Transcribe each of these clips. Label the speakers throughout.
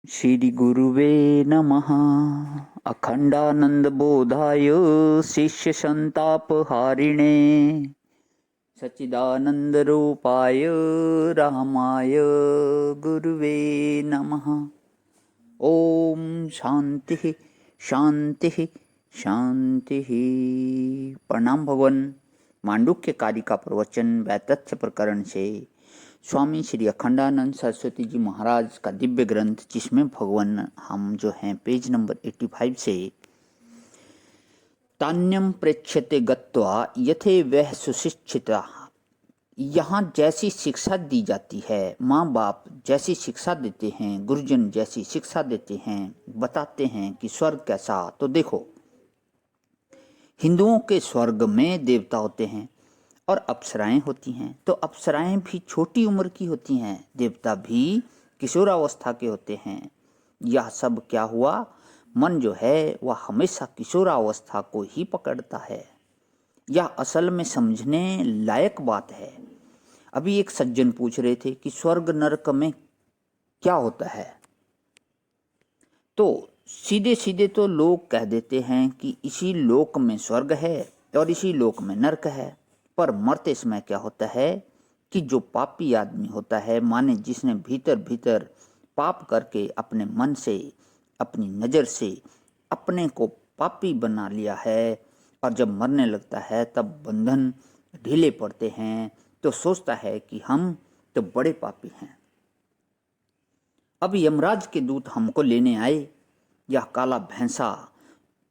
Speaker 1: श्री गुरुवे नमः। अखंडानंद बोधाय शिष्य संतापहारिणे सच्चिदानंद रूपाय रामाय गुरुवे नमः। ओम शांति शांति शांति। प्रणाम भगवान। मांडुक्य कारिका प्रवचन वैतथ्य प्रकरण से स्वामी श्री अखंडानंद सरस्वती जी महाराज का दिव्य ग्रंथ, जिसमें भगवान हम जो हैं पेज नंबर 85 से तान्यम प्रेक्ष्यते गत्वा यथे वह सुशिक्षिता, यहाँ जैसी शिक्षा दी जाती है, माँ बाप जैसी शिक्षा देते हैं, गुरुजन जैसी शिक्षा देते हैं, बताते हैं कि स्वर्ग कैसा। तो देखो, हिंदुओं के स्वर्ग में देवता होते हैं और अप्सराएं होती हैं। तो अप्सराएं भी छोटी उम्र की होती हैं, देवता भी किशोरावस्था के होते हैं। यह सब क्या हुआ, मन जो है वह हमेशा किशोरावस्था को ही पकड़ता है। यह असल में समझने लायक बात है। अभी एक सज्जन पूछ रहे थे कि स्वर्ग नरक में क्या होता है, तो सीधे सीधे तो लोग कह देते हैं कि इसी लोक में स्वर्ग है और इसी लोक में नरक है। पर मरते समय क्या होता है कि जो पापी आदमी होता है, माने जिसने भीतर भीतर पाप करके अपने मन से, अपनी नज़र से अपने को पापी बना लिया है, और जब मरने लगता है तब बंधन ढीले पड़ते हैं, तो सोचता है कि हम तो बड़े पापी हैं। अब यमराज के दूत हमको लेने आए। यह काला भैंसा,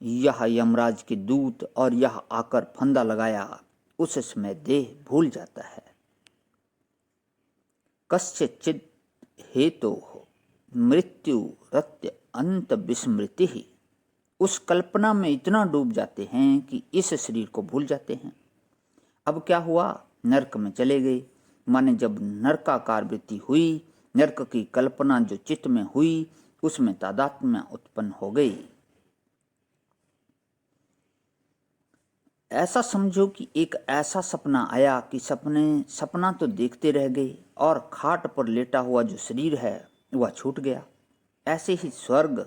Speaker 1: यह यमराज के दूत, और यह आकर फंदा लगाया, उस समय देह भूल जाता है। कस्यचित् हेतोः मृत्यु रत्य अंत विस्मृति ही। उस कल्पना में इतना डूब जाते हैं कि इस शरीर को भूल जाते हैं। अब क्या हुआ, नरक में चले गए। माने जब नरकाकार वृत्ति हुई, नरक की कल्पना जो चित्त में हुई, उसमें तादात्म्य उत्पन्न हो गई। ऐसा समझो कि एक ऐसा सपना आया कि सपना तो देखते रह गए, और खाट पर लेटा हुआ जो शरीर है वह छूट गया। ऐसे ही स्वर्ग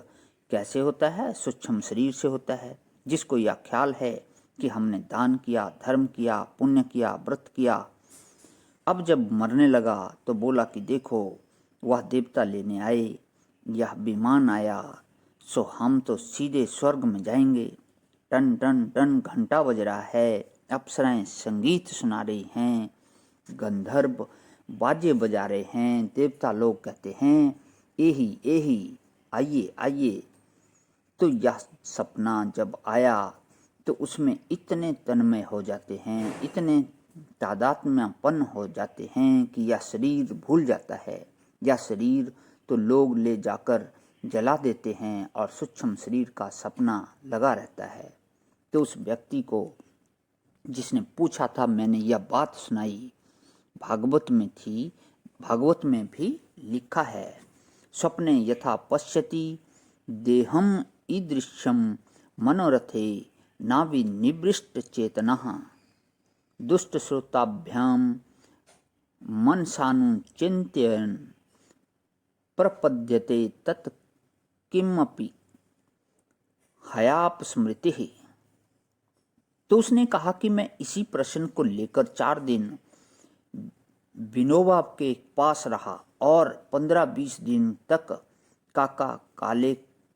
Speaker 1: कैसे होता है, सूक्ष्म शरीर से होता है, जिसको यह ख्याल है कि हमने दान किया, धर्म किया, पुण्य किया, व्रत किया। अब जब मरने लगा तो बोला कि देखो, वह देवता लेने आए, यह विमान आया, सो हम तो सीधे स्वर्ग में जाएंगे। टन टन टन घंटा बज रहा है, अप्सराएं संगीत सुना रही हैं, गंधर्व बाजे बजा रहे हैं, देवता लोग कहते हैं एही एही, आइए आइए। तो यह सपना जब आया तो उसमें इतने तन्मय हो जाते हैं, इतने तादात्म्यपन हो जाते हैं कि यह शरीर भूल जाता है। यह शरीर तो लोग ले जाकर जला देते हैं और सूक्ष्म शरीर का सपना लगा रहता है। तो उस व्यक्ति को जिसने पूछा था, मैंने यह बात सुनाई, भागवत में थी, भागवत में भी लिखा है, स्वप्ने यथा पश्यति देहम ईदृश्यम मनोरथे नावि निवृष्ट चेतनः दुष्ट श्रोताभ्याम मनसानु चिंतयन् प्रपद्यते तत् किमपि हयाप स्मृति। तो उसने कहा कि मैं इसी प्रश्न को लेकर 4 दिन विनोबा के पास रहा, और 15-20 दिन तक काका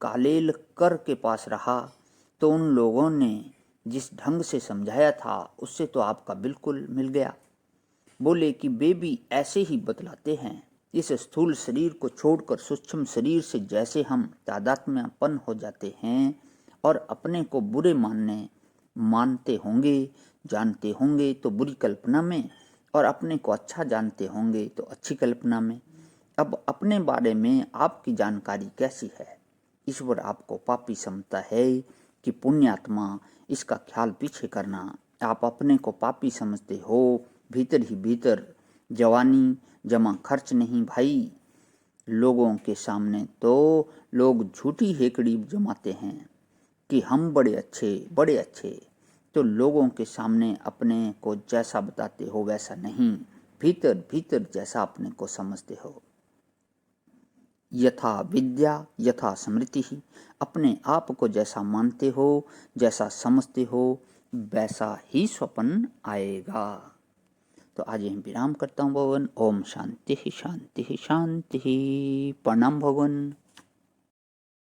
Speaker 1: कालेलकर के पास रहा। तो उन लोगों ने जिस ढंग से समझाया था उससे तो आपका बिल्कुल मिल गया। बोले कि वे भी ऐसे ही बतलाते हैं, इस स्थूल शरीर को छोड़कर सूक्ष्म शरीर से जैसे हम तादात्म्यपन हो जाते हैं और अपने को बुरे मानते होंगे, जानते होंगे तो बुरी कल्पना में, और अपने को अच्छा जानते होंगे तो अच्छी कल्पना में। अब अपने बारे में आपकी जानकारी कैसी है? ईश्वर आपको पापी समझता है कि पुण्यात्मा, इसका ख्याल पीछे करना। आप अपने को पापी समझते हो, भीतर ही भीतर जवानी जमा खर्च नहीं भाई। लोगों के सामने तो लोग झूठी हेकड़ी जमाते हैं कि हम बड़े अच्छे, तो लोगों के सामने अपने को जैसा बताते हो वैसा नहीं, भीतर भीतर जैसा अपने को समझते हो। यथा विद्या यथा स्मृति ही, अपने आप को जैसा मानते हो, जैसा समझते हो, वैसा ही स्वप्न आएगा। तो आज यहीं विराम करता हूँ भगवान। ओम शांति शांति शांति। प्रणाम भगवान।